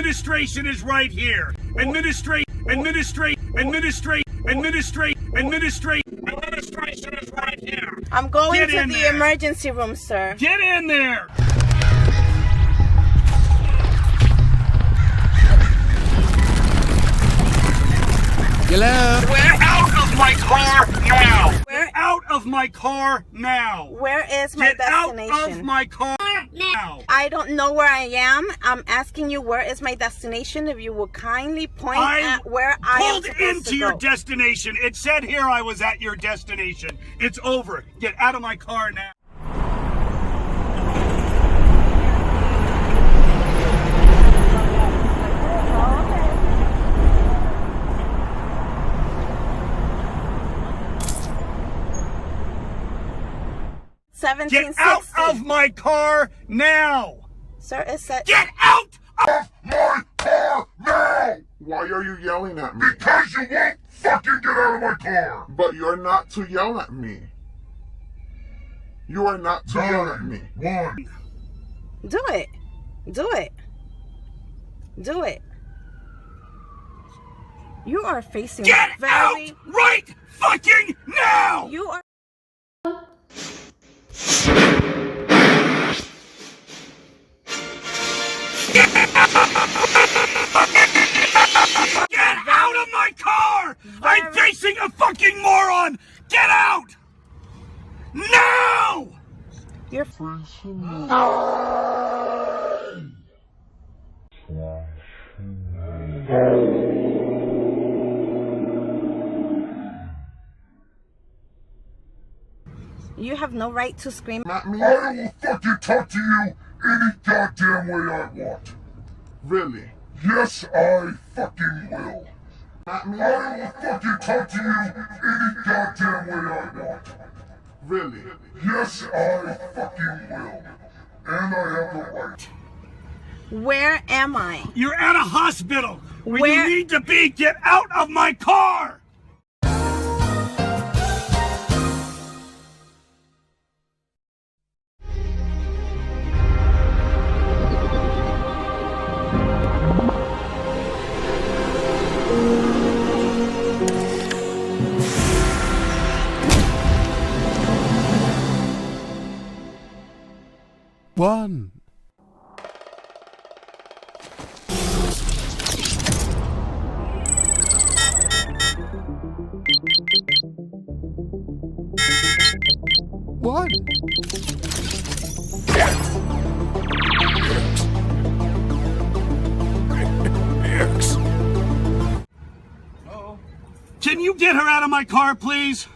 Administration is right here. Administration is right here. I'm going to the emergency room, sir. Get in there. Hello? We're out of my car now. Get out of my car now. Where is my destination? Get out of my car now. I don't know where I am. I'm asking you where is my destination. If you will kindly point at where I am supposed to go. Pulled into your destination. It said here I was at your destination. It's over. Get out of my car now. Get out of my car now! Sir, it said... Get out of my car now! Why are you yelling at me? Because you won't fucking get out of my car! But you're not to yell at me. You are not to yell at me. Do it. Do it. Do it. You are facing Get out right fucking now! You are... Get out of my car! I'm facing a fucking moron! Get out! Now! You're You have no right to scream at me. I will fucking talk to you any goddamn way I want. Really? Yes, I fucking will. At me. I will fucking talk to you any goddamn way I want. Really? Yes, I fucking will. And I have the right. Where am I? You're at a hospital where you need to be. Get out of my car! One. One. Can you get her out of my car, please?